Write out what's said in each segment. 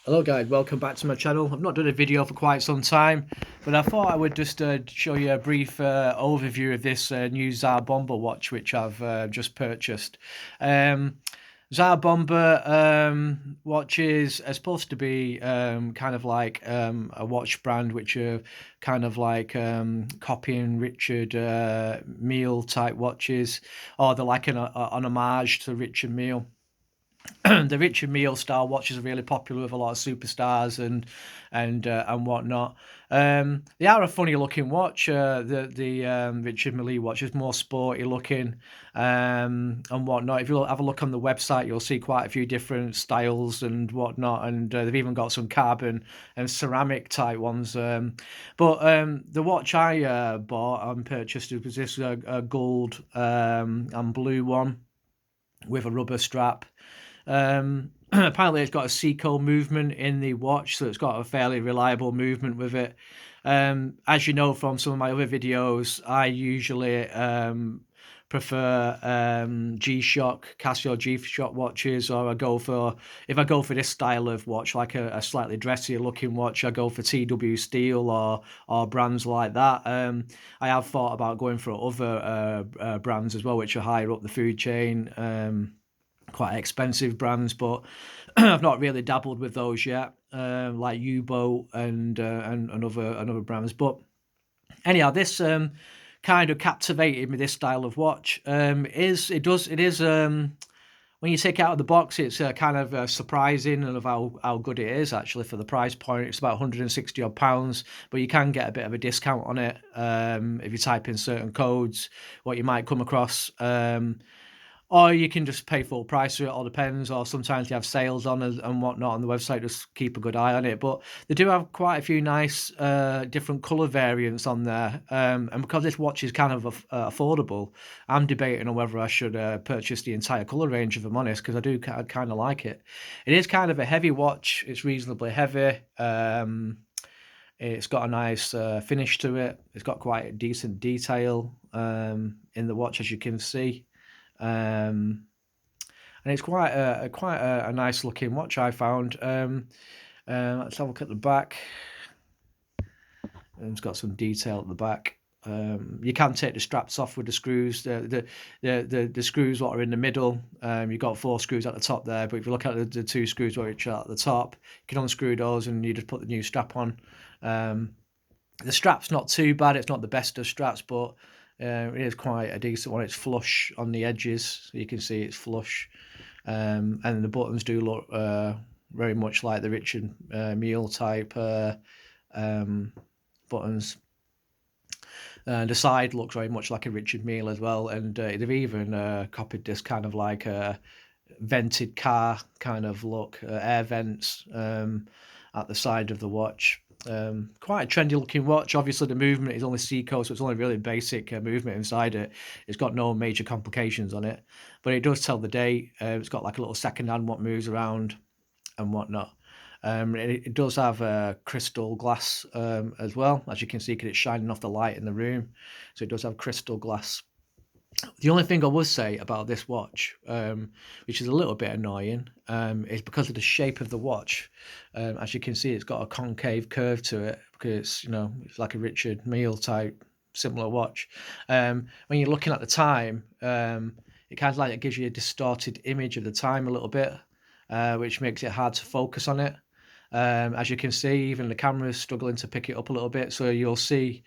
Hello guys, welcome back to my channel. I've not done a video for quite some time, but I thought I would just show you a brief overview of this new TSAR Bomba watch which I've just purchased. TSAR Bomba watches are supposed to be kind of like a watch brand which are kind of like copying Richard Mille type watches, or they're like an homage to Richard Mille. The Richard Mille style watches are really popular with a lot of superstars and whatnot. They are a funny looking watch. The Richard Mille watch is more sporty looking and whatnot. If you have a look on the website, you'll see quite a few different styles and whatnot. And they've even got some carbon and ceramic type ones. But the watch I bought and purchased was this gold and blue one with a rubber strap. Apparently, it's got a Seco movement in the watch, so it's got a fairly reliable movement with it. As you know from some of my other videos, I usually prefer G-Shock, Casio G-Shock watches, or if I go for this style of watch, like a slightly dressier looking watch, I go for TW Steel or brands like that. I have thought about going for other brands as well, which are higher up the food chain. Quite expensive brands, but I've not really dabbled with those yet, like U-Boat and other brands. But anyhow, this kind of captivated me. This style of watch it is when you take it out of the box, it's kind of surprising and of how good it is actually for the price point. It's about 160 odd pounds, but you can get a bit of a discount on it if you type in certain codes. What you might come across. Or you can just pay full price for it, all depends. Or sometimes you have sales on and whatnot on the website, just keep a good eye on it. But they do have quite a few nice different colour variants on there. And because this watch is kind of affordable, I'm debating on whether I should purchase the entire colour range, if I'm honest, because I do kind of like it. It is kind of a heavy watch, it's reasonably heavy. It's got a nice finish to it. It's got quite a decent detail in the watch, as you can see. Um, and it's quite a nice looking watch, I found. Let's have a look at the back. It's got some detail at the back. You can take the straps off with the screws. The screws what are in the middle. You've got 4 screws at the top there, but if you look at the 2 screws which are at the top, you can unscrew those and you just put the new strap on. The strap's not too bad. It's not the best of straps, but it is quite a decent one. It's flush on the edges, so you can see it's flush. And the buttons do look very much like the Richard Mille type buttons. The side looks very much like a Richard Mille as well, and they've even copied this kind of like a vented car kind of look, air vents at the side of the watch. Quite a trendy looking watch. Obviously the movement is only Seco, so it's only really basic movement inside it. It's got no major complications on it, but it does tell the date. It's got like a little second hand what moves around and whatnot. It does have crystal glass as well, as you can see, because it's shining off the light in the room, so it does have crystal glass. The only thing I would say about this watch, which is a little bit annoying, is because of the shape of the watch. As you can see, it's got a concave curve to it because it's like a Richard Mille type similar watch. When you're looking at the time, it kind of like it gives you a distorted image of the time a little bit, which makes it hard to focus on it. As you can see, even the camera is struggling to pick it up a little bit, so you'll see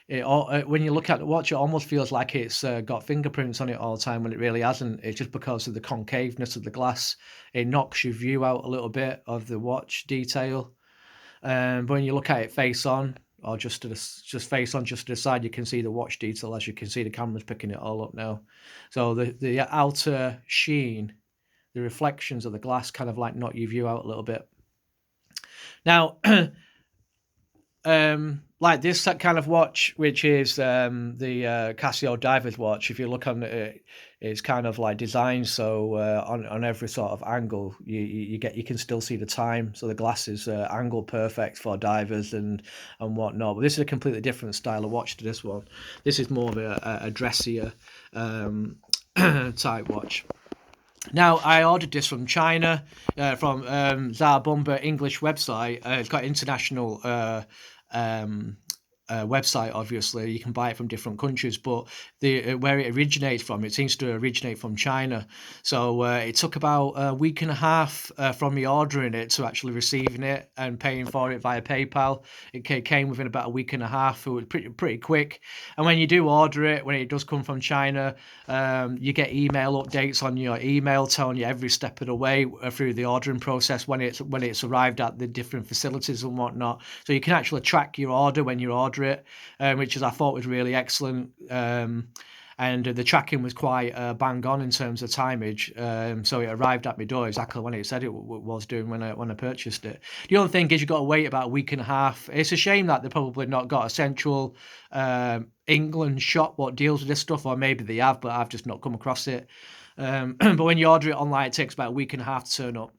when you look at the watch, it almost feels like it's got fingerprints on it all the time when it really hasn't. It's just because of the concaveness of the glass. It knocks your view out a little bit of the watch detail. But when you look at it face on, or just face on, just to the side, you can see the watch detail. As you can see, the camera's picking it all up now. So the outer sheen, the reflections of the glass kind of like knock your view out a little bit. Now, like this kind of watch, which is the Casio Divers watch. If you look on it, it's kind of like designed so on every sort of angle you can still see the time. So the glass is angle perfect for divers and whatnot. But this is a completely different style of watch to this one. This is more of a dressier type watch. Now, I ordered this from China, from TSAR BOMBA English website. It's got international um, website. Obviously, you can buy it from different countries, but the where it originates from, it seems to originate from China. So it took about a week and a half from me ordering it to actually receiving it and paying for it via PayPal. It came within about a week and a half. It was pretty quick. And when you do order it, when it does come from China, you get email updates on your email telling you every step of the way through the ordering process when it's arrived at the different facilities and whatnot. So you can actually track your order when you order it, which is I thought was really excellent. And the tracking was quite bang on in terms of timeage. So it arrived at my door exactly when it said it was doing when I purchased it. The only thing is you've got to wait about a week and a half. It's a shame that they've probably not got a central England shop what deals with this stuff, or maybe they have, but I've just not come across it. But when you order it online, it takes about a week and a half to turn up.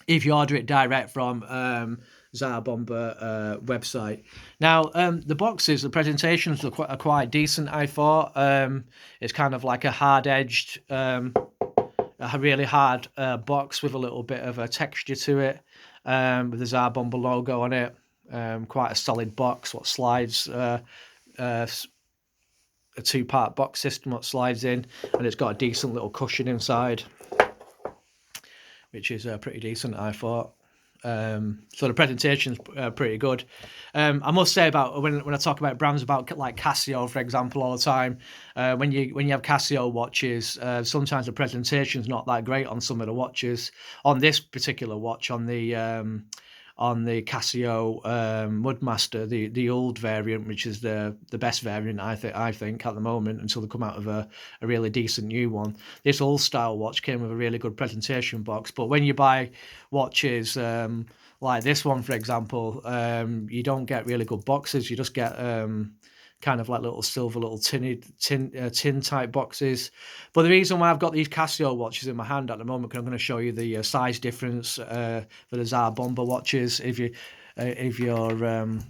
If you order it direct from TSAR BOMBA website. Now, the boxes, the presentations are quite decent, I thought. It's kind of like a hard-edged, a really hard box with a little bit of a texture to it, with the TSAR BOMBA logo on it. Quite a solid box, what slides, a two-part box system what slides in, and it's got a decent little cushion inside, which is pretty decent, I thought. So the presentation's pretty good. I must say about when I talk about brands about like Casio, for example, all the time. When you have Casio watches, sometimes the presentation's not that great on some of the watches. On this particular watch, on the Casio Mudmaster, the old variant, which is the best variant I think at the moment until they come out of a really decent new one. This old style watch came with a really good presentation box, but when you buy watches like this one, for example, you don't get really good boxes. You just get kind of like little silver, little tin type boxes. But the reason why I've got these Casio watches in my hand at the moment, because I'm going to show you the size difference for the TSAR BOMBA watches. If you're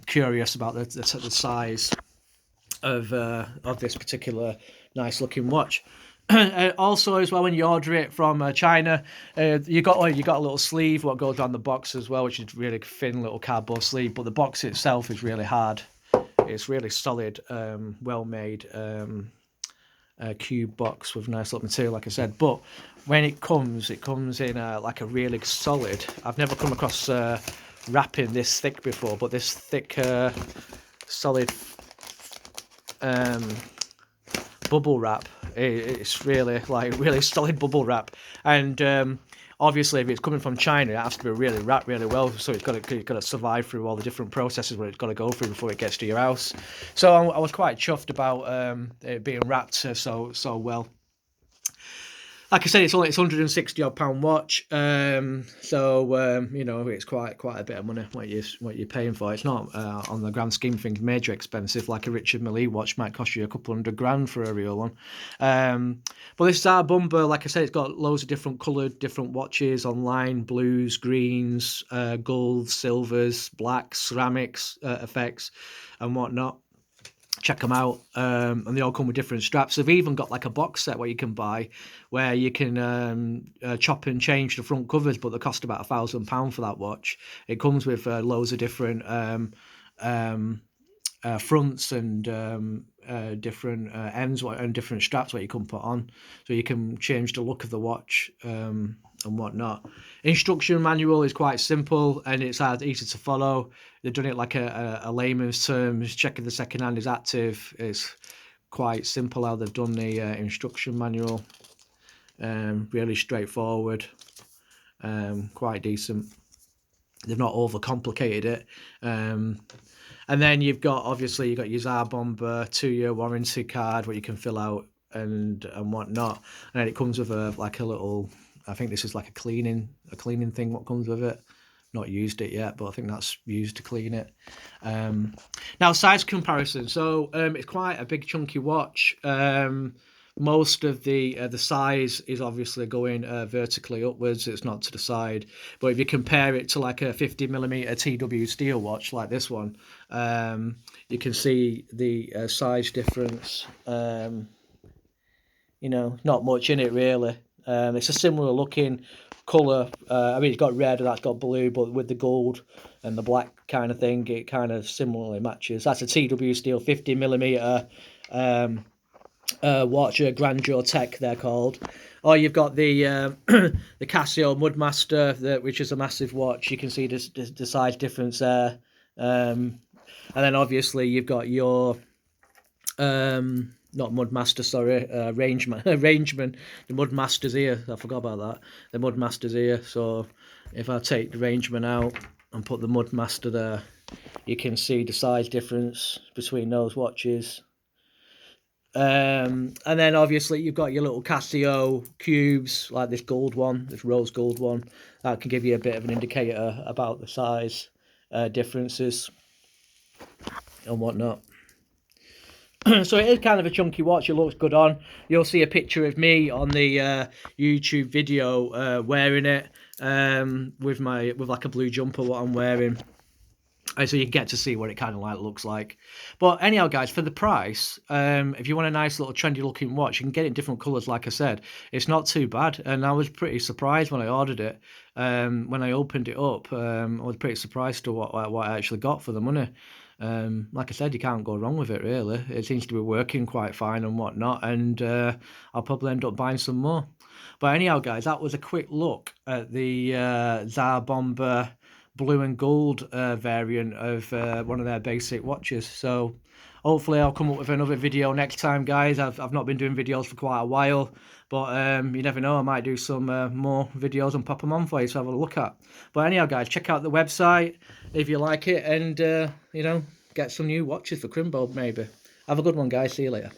curious about the size of this particular nice looking watch. Also, as well, when you order it from China, you got a little sleeve what goes around the box as well, which is really thin little cardboard sleeve. But the box itself is really hard. It's really solid, well made cube box with nice little material, like I said. But when it comes in like a really solid. I've never come across wrapping this thick before, but this thick, solid bubble wrap. It's really really solid bubble wrap, and obviously if it's coming from China, it has to be really wrapped really well. So it's got to survive through all the different processes where it's got to go through before it gets to your house. So I was quite chuffed about it being wrapped so well. Like I said, it's £160 odd watch, so you know it's quite a bit of money what you're paying for. It's not on the grand scheme of things major expensive like a Richard Mille watch might cost you a couple £100 for a real one. But this TSAR BOMBA, like I said, it's got loads of different coloured different watches online: blues, greens, gold, silvers, blacks, ceramics, effects, and whatnot. Check them out, and they all come with different straps. They've even got like a box set where you can buy, where you can chop and change the front covers, but they cost about £1,000 for that watch. It comes with loads of different fronts and different ends and different straps what you can put on, so you can change the look of the watch and whatnot. Instruction manual is quite simple and it's easy to follow. They've done it like a layman's terms. Checking the second hand is active. It's quite simple how they've done the instruction manual. Really straightforward. Quite decent. They've not overcomplicated it. And then you've got your TSAR BOMBA 2-year warranty card where you can fill out and whatnot. And then it comes with a little, I think this is like a cleaning thing what comes with it. Not used it yet, but I think that's used to clean it. Now size comparison. So it's quite a big chunky watch. Most of the size is obviously going vertically upwards. It's not to the side. But if you compare it to like a 50mm TW steel watch like this one, you can see the size difference. You know, not much in it really. It's a similar looking colour. I mean, it's got red, that's got blue, but with the gold and the black kind of thing, it kind of similarly matches. That's a TW Steel 50mm watch, a Grandeur Tech they're called. Or you've got the the Casio Mudmaster, which is a massive watch. You can see the size difference there. And then obviously you've got your not Mudmaster, sorry, Rangeman. Rangeman, the Mudmaster's ear. I forgot about that. The Mudmaster's ear. So if I take the Rangeman out and put the Mudmaster there, you can see the size difference between those watches. And then obviously you've got your little Casio cubes, like this gold one, this rose gold one. That can give you a bit of an indicator about the size differences and whatnot. So it is kind of a chunky watch. It looks good on. You'll see a picture of me on the YouTube video wearing it with like a blue jumper, what I'm wearing. So you get to see what it kind of like looks like. But anyhow, guys, for the price, if you want a nice little trendy looking watch, you can get it in different colours. Like I said, it's not too bad, and I was pretty surprised when I ordered it. When I opened it up, I was pretty surprised to what I actually got for the money. Like I said, you can't go wrong with it, really. It seems to be working quite fine and whatnot, and I'll probably end up buying some more. But anyhow, guys, that was a quick look at the TSAR Bomba blue and gold variant of one of their basic watches. So hopefully I'll come up with another video next time, guys. I've not been doing videos for quite a while, but you never know, I might do some more videos and pop them on for you to have a look at. But anyhow, guys, check out the website if you like it, and you know, get some new watches for Crimbo maybe. Have a good one, guys. See you later.